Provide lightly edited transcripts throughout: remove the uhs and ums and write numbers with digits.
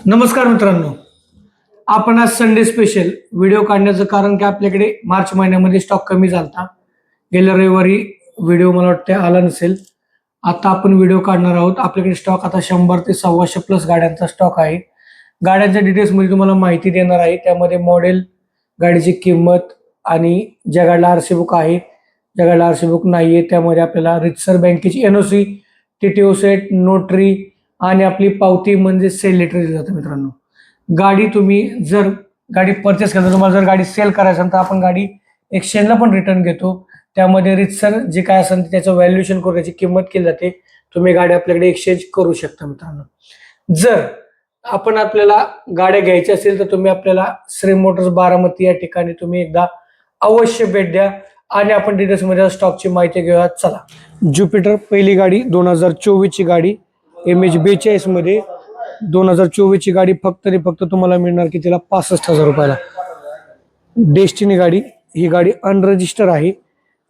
नमस्कार मित्रांनो, आपण आज संडे स्पेशल व्हिडिओ काढण्याचं कारण की आपल्याकडे मार्च महिन्यामध्ये स्टॉक कमी झालता. गेल्या रविवारी व्हिडिओ मला वाटतं आला नसेल. आता आपण व्हिडिओ काढणार आहोत. आपल्याकडे स्टॉक आता 100 ते 125 प्लस गाड्यांचा स्टॉक आहे. गाड्यांच्या डिटेल्समध्ये तुम्हाला माहिती देणार आहे. त्यामध्ये मॉडेल, गाडीची किंमत आणि ज्या गाडीला आरसी बुक आहे, ज्या गाडीला आरसी बुक नाही आहे त्यामध्ये आपल्याला रितसर बँकेची एनओसी, टीटीओ सेट, नोटरी आणि आपली पावती म्हणजे सेल लेटर दिलं जातं मित्रांनो. गाडी तुम्ही जर गाडी परचेस करता, तुम्हाला जर गाडी सेल करायची असेल तर आपण गाडी एक्सचेंजला पण रिटर्न घेतो. त्यामध्ये रितसर जे काय असेल त्याचं व्हॅल्युएशन करून त्याची किंमत केली जाते. तुम्ही गाडी आपल्याकडे एक्सचेंज करू शकता मित्रांनो. जर आपल्याला गाड्या घ्यायच्या असेल तर तुम्ही आपल्याला श्री मोटर्स बारामती या ठिकाणी तुम्ही एकदा अवश्य भेट द्या आणि आपण डिटेल्समध्ये स्टॉकची माहिती घेऊया. चला. ज्युपिटर पहिली गाडी 2024 ची गाडी MH42 मध्ये 2024 ची गाडी फक्त तुम्हाला मिळणार की तिला 65,000 रुपयाला. डेस्टिनी गाडी, ही गाडी अनरजिस्टर आहे.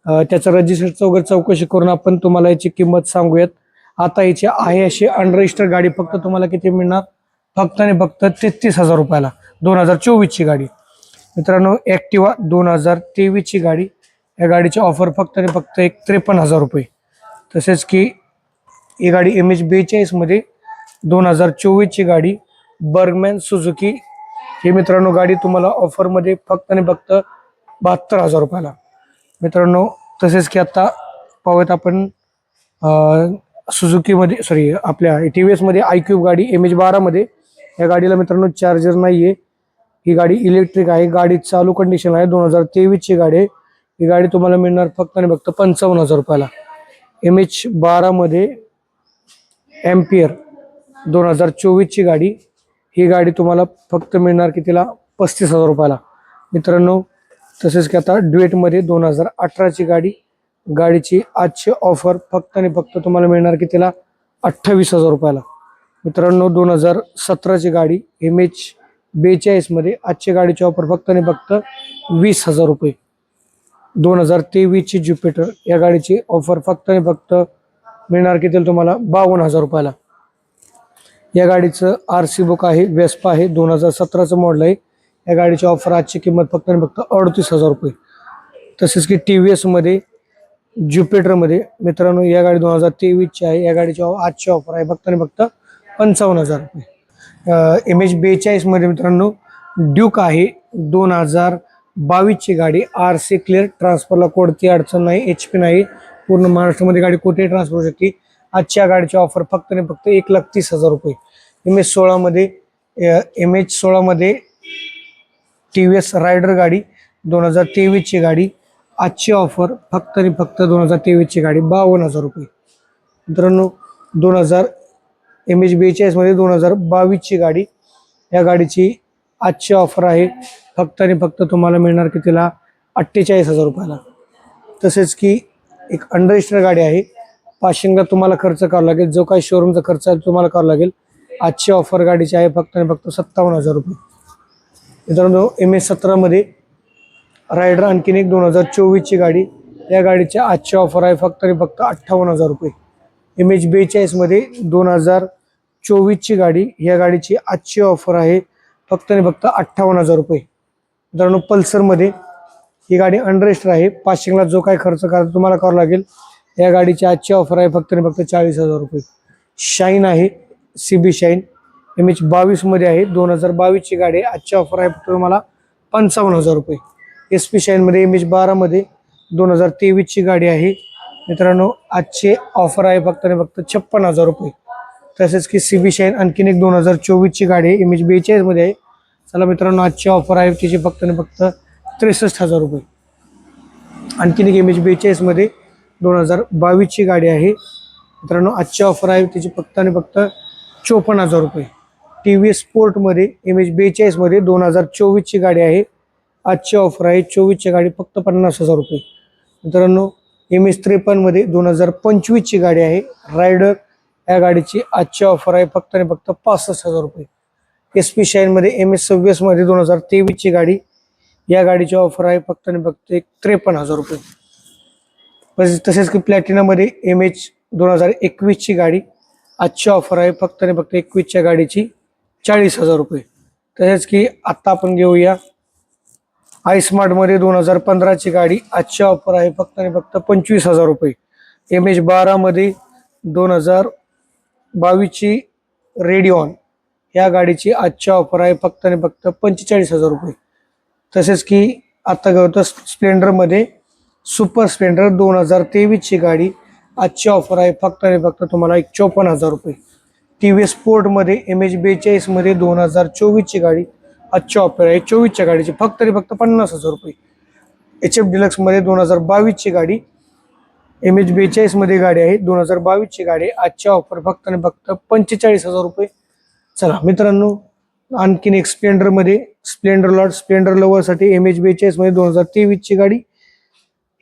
त्याचं रजिस्टरचं वगैरे चौकशी करून आपण तुम्हाला याची किंमत सांगूयात. आता याची आहे अशी अनरजिस्टर गाडी फक्त तुम्हाला किती मिळणार, फक्त 33,000 रुपयाला. 2024 ची गाडी मित्रांनो. ॲक्टिवा 2023 ची गाडी, या गाडीची ऑफर फक्त 53,000 रुपये. तसेच की ही गाडी MH42 मध्ये 2024 ची गाडी बर्गमॅन सुझुकी, ही मित्रांनो गाडी तुम्हाला ऑफरमध्ये फक्त 72,000 रुपयाला मित्रांनो. तसेच की आता पाहूयात आपण सुझुकीमध्ये आपल्या TVS मध्ये iQube गाडी MH12 मध्ये. या गाडीला मित्रांनो चार्जर नाहीये, ही गाडी इलेक्ट्रिक आहे. गाडी चालू कंडिशन आहे. 2023 ची गाडी आहे. ही गाडी तुम्हाला मिळणार फक्त 55,000 रुपयाला. MH12 मध्ये एम्पियर 2024 ची गाडी, ही गाडी तुम्हाला फक्त मिळणार की तिला 35,000 रुपयाला मित्रांनो. तसेच की आता ड्युएटमध्ये 2018 ची गाडी, गाडीची आजची ऑफर फक्त तुम्हाला मिळणार की तिला 28,000 रुपयाला मित्रांनो. 2017 ची गाडी MH42 मध्ये आजची गाडीची ऑफर फक्त 20,000 रुपये. 2023 ची ज्युपिटर, या गाडीची ऑफर फक्त मिळणार की तिला तुम्हाला 52,000 रुपयाला. या गाडीचं आरसी बुक आहे, वेस्पा आहे, 2017चं मॉडेल आहे. या गाडीची ऑफर आजची किंमत फक्त 38,000 रुपये. तसेच की TVS मध्ये ज्युपिटरमध्ये मित्रांनो या गाडी 2023 ची आहे. या गाडीची आजची ऑफर आहे फक्त 55,000 रुपये. MH42 मध्ये मित्रांनो ड्यूक आहे, 2022 ची गाडी. आरसी क्लिअर, ट्रान्सफरला कोणती अडचण नाही, HP नाही. पूर्ण महाराष्ट्रामध्ये गाडी कुठेही ट्रान्सफर होऊ शकते. आजच्या गाडीची ऑफर फक्त 1,30,000 रुपये. MH16 मध्ये TVS रायडर गाडी 2023 ची गाडी. आजची ऑफर फक्त 2023 ची गाडी 52,000 रुपये मित्रांनो. MH42 मध्ये 2022 ची गाडी, या गाडीची आजची ऑफर आहे फक्त तुम्हाला मिळणार की तिला 48,000 रुपयाला. तसेच की एक अनरजिस्टर गाडी आहे. पाशिंगला तुम्हाला खर्च करावा लागेल, जो काही शोरूमचा खर्च आहे तुम्हाला करावा लागेल. आजची ऑफर गाडीची आहे फक्त 57,000 रुपये मित्रांनो. MH17 मध्ये रायडर आणखीन एक 2024 ची गाडी, या गाडीची आजची ऑफर आहे फक्त 58,000 रुपये. MH42 मध्ये 2024 ची गाडी, या गाडीची आजची ऑफर आहे फक्त 58,000 रुपये मित्रांनो. पल्सर मध्ये ही गाडी अनरजिस्टर आहे. पाशिंगला जो काही खर्च करायचा तुम्हाला करावा लागेल. या गाडीची आजची ऑफर आहे फक्त 40,000 रुपये. शाईन आहे, CB शाईन, MH22 मध्ये आहे, 2022 ची गाडी. आजची ऑफर आहे फक्त तुम्हाला 55,000 रुपये. SP शाईन मध्ये MH12 मध्ये 2023 ची गाडी आहे मित्रांनो. आजची ऑफर आहे फक्त 56,000 रुपये. तसेच की CB शाईन आणखीन एक 2024 ची गाडी आहे, MH42 मध्ये आहे. चला मित्रांनो, आजची ऑफर आहे तिची फक्त 63,000 रुपये. आणखीन एक MH42 मध्ये 2022 ची गाडी आहे मित्रांनो. आजची ऑफर आहे तिची फक्त 54,000 रुपये. TVS स्पोर्ट मध्ये MH42 मध्ये 2024 ची गाडी आहे. आजची ऑफर आहे 24 ची गाडी फक्त 50,000 रुपये मित्रांनो. MH53 मध्ये 2025 ची गाडी आहे, रायडर, या गाडीची आजची ऑफर आहे फक्त 65,000 रुपये. SP शाईन मध्ये MH26 मध्ये 2023 ची गाडी, या गाडीची ऑफर आहे फक्त 53,000 रुपये. तसेच की प्लॅटिना मध्ये MH 2021 ची गाडी, आजची ऑफर आहे फक्त 21 च्या गाडीची. 40,000 रुपये. तसेच की आत्ता आपण घेऊया आय स्मार्टमध्ये 2015ची गाडी. आजची ऑफर आहे फक्त आणि फक्त 25,000 रुपये. MH12मध्ये 2022ची रेडिओन या गाडीची आजची ऑफर आहे फक्त आणि फक्त 45,000 रुपये. तसेच की आता घेतो स्प्लेंडरमध्ये सुपर स्प्लेंडर 2023ची गाडी. आजची ऑफर आहे फक्त आणि फक्त तुम्हाला 54,000 रुपये. TVS स्पोर्टमध्ये MH42मध्ये 2024ची गाडी. आजची ऑफर आहे 24च्या गाडीची फक्त आणि फक्त 50,000 रुपये. HF डिलक्समध्ये 2022ची गाडी. MH42मध्ये गाडी आहे 2022ची गाडी. आजची ऑफर फक्त आणि फक्त 45,000 रुपये. चला मित्रांनो, आणखीन एक स्प्लेंडरमध्ये स्प्लेंडर लवरसाठी MH42मध्ये 2023ची गाडी.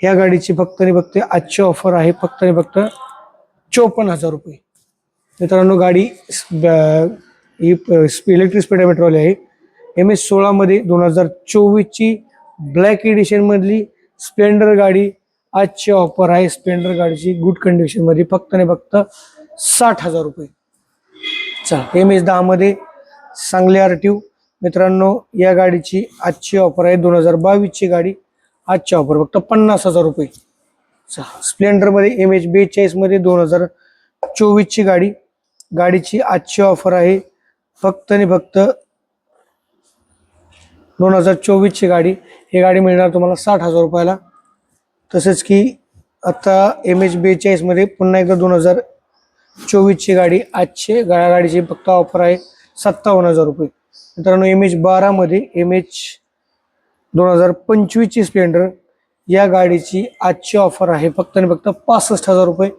ह्या गाडीची फक्त आणि फक्त आजची ऑफर आहे फक्त आणि फक्त 54,000 रुपये. मित्रांनो, गाडी ही इलेक्ट्रिक स्पीडोमीटरवाली आहे. MH16मध्ये 2024ची ब्लॅक एडिशन मधली स्प्लेंडर गाडी. आजची ऑफर आहे स्प्लेंडर गाडीची गुड कंडिशन मध्ये फक्त आणि फक्त 60,000 रुपये. चला, MH10मध्ये सांगली RTO. मित्रांनो, या गाडीची आजची ऑफर आहे 2022ची गाडी. आजची ऑफर फक्त 50,000 रुपये. स्प्लेंडरमध्ये MH42मध्ये 2024ची गाडी. गाडीची आजची ऑफर आहे फक्त आणि फक्त 2024ची गाडी. ही गाडी मिळणार तुम्हाला 60,000 रुपयाला. तसेच की आता MH42मध्ये पुन्हा एकदा 2024ची गाडी. आजची गाडीची फक्त ऑफर आहे 57,000 रुपये. मित्रांनो, MH12मध्ये MH2025ची स्प्लेंडर या गाडीची आजची ऑफर आहे फक्त आणि फक्त 65,000 रुपये.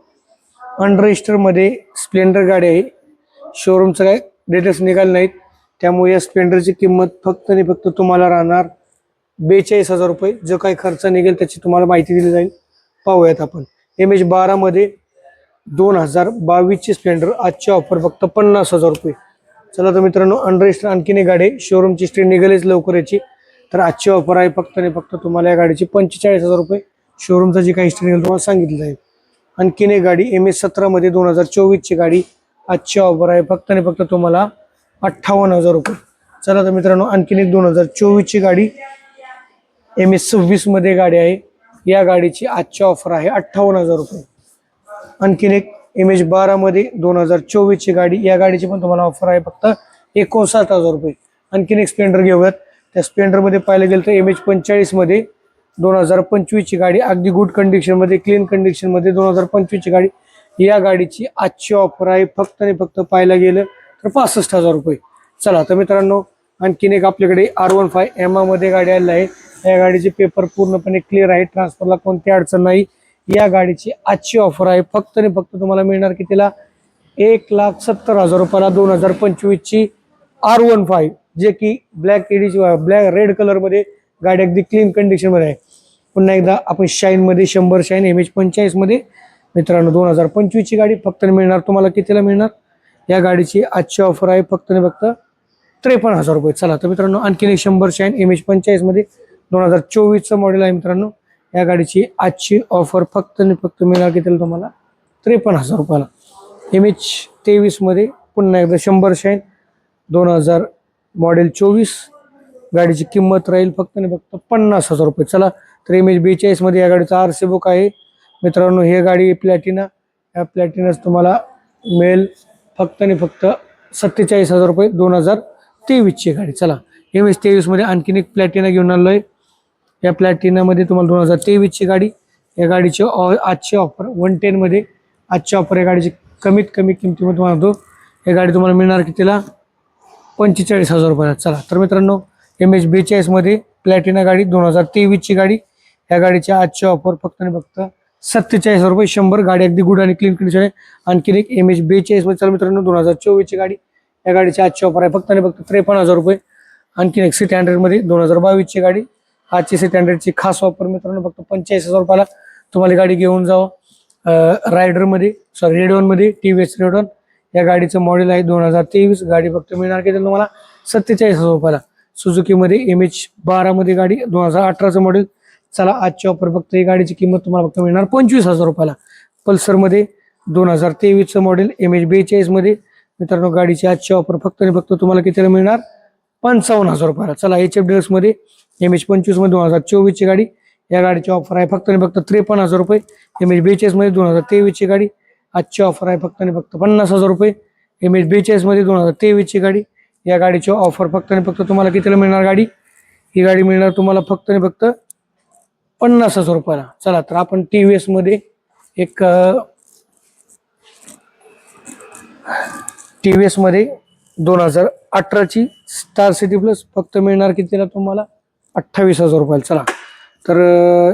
अनरजिस्टरमध्ये स्प्लेंडर गाडी आहे. शोरूमचं काय डिटेल्स निघाले नाहीत, त्यामुळे या स्प्लेंडरची किंमत फक्त आणि फक्त तुम्हाला राहणार 42,000 रुपये. जो काही खर्च निघेल त्याची तुम्हाला माहिती दिली जाईल. पाहूयात आपण. MH12मध्ये 2022ची स्प्लेंडर. आजची ऑफर फक्त 50,000 रुपये. चला तर मित्रांनो, अनरजिस्टर आणखीन एक गाडी. शोरूमची स्ट्री निघालीच लवकर याची. तर आजची ऑफर आहे फक्त आणि फक्त तुम्हाला या गाडीची 45,000 रुपये. शोरूमचा जी काही हिस्ट्री निघेल तुम्हाला सांगितलं जाईल. आणखीन एक गाडी MH17मध्ये 2024ची गाडी. आजची ऑफर आहे फक्त आणि फक्त तुम्हाला 58,000 रुपये. चला तर मित्रांनो, आणखीन एक 2024ची गाडी MH26मध्ये गाडी आहे. या गाडीची आजची ऑफर आहे 58,000 रुपये. आणखीन एक MH12मध्ये 2024ची गाडी. या गाडीची पण तुम्हाला ऑफर आहे फक्त 59,000 रुपये. आणखीन एक स्प्लेंडर घेऊयात. त्या स्प्लेंडरमध्ये पाहिलं गेलं तर MH45मध्ये 2025ची गाडी. अगदी गुड कंडिशनमध्ये, क्लीन कंडिशनमध्ये 2025ची गाडी. या गाडीची आजची ऑफर आहे फक्त आणि फक्त पाहायला गेलं तर 65,000 रुपये. चला तर मित्रांनो, आणखीन एक आपल्याकडे R15 एमामध्ये गाडी आलेली आहे. या गाडीचे पेपर पूर्णपणे क्लिअर आहे. ट्रान्सफरला कोणती अडचण नाही. या गाडीची आजची ऑफर आहे फक्त आणि फक्त तुम्हाला मिळणार कितीला? 1,70,000 रुपयाला. 2025ची R15, जे की ब्लॅक रेड कलरमध्ये गाडी अगदी क्लीन कंडिशन मध्ये आहे. पुन्हा एकदा आपण शाईन मध्ये 100 शाईन MH45मध्ये मित्रांनो 2025ची गाडी फक्त मिळणार तुम्हाला कितीला मिळणार? या गाडीची आजची ऑफर आहे फक्त आणि फक्त 53,000 रुपये. चला तर मित्रांनो, आणखीन 100 शाईन MH45मध्ये 2024चं मॉडेल आहे. मित्रांनो, या गाडीची आजची ऑफर फक्त आणि फक्त मिळणार कितीला तुम्हाला? 53,000 रुपयाला. MH23मध्ये पुन्हा एकदा 100 शाईन 2000 मॉडेल 24. गाडीची किंमत राहील फक्त आणि फक्त 50,000 रुपये. चला तर MH42मध्ये या गाडीचा RC बुक आहे. मित्रांनो, ही गाडी प्लॅटिना. या प्लॅटिनाच तुम्हाला मिळेल फक्त आणि फक्त 47,000 रुपये. 2023ची गाडी. चला, MH23मध्ये आणखीन एक प्लॅटिना घेऊन आलो आहे. या प्लॅटिनामध्ये तुम्हाला 2023ची गाडी. या गाडीची आजची ऑफर 110मध्ये आजची ऑफर या गाडीची कमीत कमी किमतीमध्ये तुम्हाला दो. या गाडी तुम्हाला मिळणार कितीला? 45,000 रुपयाला. चला तर मित्रांनो, MH42मध्ये प्लॅटिना गाडी 2023ची गाडी. या गाडीची आजची ऑफर फक्त आणि फक्त 47,000 रुपये. 100 गाडी अगदी गुड आणि क्लीन कंडिशन आहे. आणखीन एक MH42मध्ये. चला मित्रांनो, 2024ची गाडी. या गाडीची आजची ऑफर आहे फक्त आणि फक्त 53,000 रुपये. आणखीन एक सीट 100मध्ये 2022ची गाडी. आजची सीट 100ची खास ऑफर मित्रांनो फक्त 45,000 रुपयाला तुम्हाला गाडी घेऊन जावं. रायडरमध्ये रेडिओनमध्ये TVS रेडिओन या गाडीचं मॉडेल आहे 2023. गाडी फक्त मिळणार की तुम्हाला 47,000 रुपयाला. सुझुकीमध्ये MH12मध्ये गाडी 2018चं मॉडेल. चला, आजची ऑफर फक्त ही गाडीची किंमत तुम्हाला फक्त मिळणार 25,000 रुपयाला. पल्सरमध्ये 2023चं मॉडेल MH42मध्ये मित्रांनो गाडीची आजची ऑफर फक्त आणि फक्त तुम्हाला कितीला मिळणार 55,000 रुपयाला. चला HF डिलक्स मध्ये MH25 मध्ये 2024 ची गाडी, या गाडीची ऑफर आहे फक्त आणि फक्त 53,000 रुपये. MH42 मध्ये 2023 ची गाडी, आजची ऑफर आहे फक्त आणि फक्त 50,000 रुपये. MH42 मध्ये 2023 ची गाडी, या गाडीची ऑफर फक्त आणि फक्त तुम्हाला कितीला मिळणार गाडी, ही गाडी मिळणार तुम्हाला फक्त आणि फक्त 50,000 रुपयाला. चला तर आपण TVS मध्ये एक TVS मध्ये 2018 ची स्टार सिटी प्लस फक्त मिळणार कितीला तुम्हाला 28,000 रुपयाला. चला तर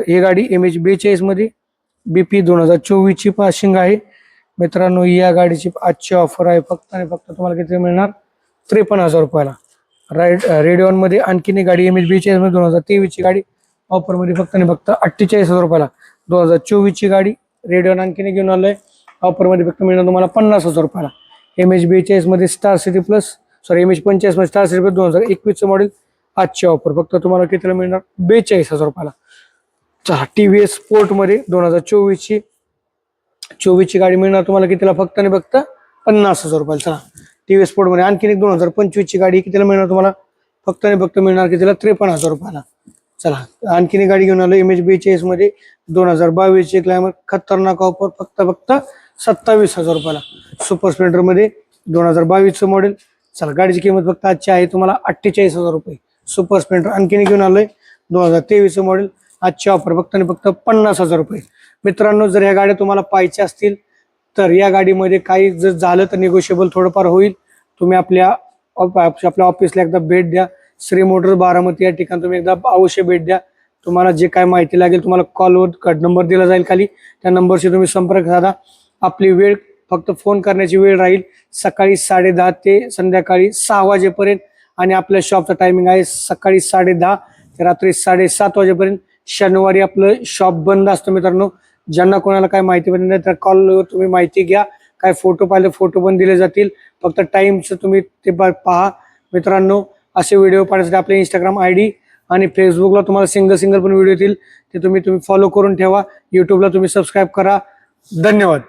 ही गाडी MH42 मध्ये BP 2024 ची पासिंग आहे मित्रांनो. या गाडीची आजची ऑफर आहे फक्त आणि फक्त तुम्हाला किती मिळणार 53,000 रुपयाला. रेडिओन मध्ये आणखीन एक गाडी MH42 मध्ये 2023 ची गाडी, ऑफर मध्ये फक्त आणि फक्त 48,000 रुपयाला. 2024 ची गाडी रेडिओन आणखीन घेऊन आलोय, ऑफर मध्ये फक्त मिळणार तुम्हाला 50,000 रुपयाला. MH42 मध्ये स्टार सिटी प्लस MH45 मध्ये स्टार सिटी प्लस 2021 चं मॉडेल, आजची ऑफर फक्त तुम्हाला कितीला मिळणार 42,000 रुपयाला. चला TVS स्पोर्ट मध्ये 2024 ची गाडी मिळणार तुम्हाला कितीला फक्त आणि फक्त 50,000 रुपयाला. चला TVS स्पोर्ट मध्ये आणखीन एक 2025 ची गाडी कितीला मिळणार तुम्हाला फक्त आणि फक्त मिळणार कितीला 53,000 रुपयाला. चला आणखीन एक गाडी घेऊन आलो MH42 मध्ये 2022 ची ग्लॅमर, खतरनाक ऑफर फक्त 27,000 रुपयाला. सुपर स्प्लेंडर मध्ये 2022 चं मॉडेल. चला गाडीची किंमत फक्त आजची आहे तुम्हाला 48,000 रुपये. सुपर स्प्लेंडर आणखीन घेऊन आलोय 2023 चं मॉडेल, आजची ऑफर फक्त आणि फक्त 50,000 रुपये. मित्रांनो जर ह्या गाड्या तुम्हाला पाहायच्या असतील तर या गाडीमध्ये काही जर झालं तर निगोशिएबल थोडंफार होईल. तुम्ही आपल्या ऑफिसला एकदा भेट द्या. श्री मोटर्स बारामती या ठिकाणी तुम्ही एकदा अवश्य भेट द्या. तुम्हाला जे काय माहिती लागेल तुम्हाला कॉलवर नंबर दिला जाईल खाली, त्या नंबरशी तुम्ही संपर्क साधा. आपली वेळ फक्त फोन करण्याची वेळ राहील सकाळी 10:30 ते संध्याकाळी 6 वाजेपर्यंत, आणि आपल्या शॉपचा टायमिंग आहे सकाळी 10:30 ते रात्री 7:30 वाजेपर्यंत. शनिवारी आपलं शॉप बंद असतं मित्रांनो. ज्यांना कोणाला काय माहिती पाहिजे नाही तर कॉलवर तुम्ही माहिती घ्या. काय फोटो पाहिले फोटो पण दिले जातील, फक्त टाइमचं तुम्ही ते पहा मित्रांनो. असे व्हिडिओ पाहण्यासाठी आपले Instagram ID आणि फेसबुकला तुम्हाला सिंगल पण व्हिडिओ येतील, ते तुम्ही फॉलो करून ठेवा. यूट्यूबला तुम्ही सबस्क्राईब करा. धन्यवाद.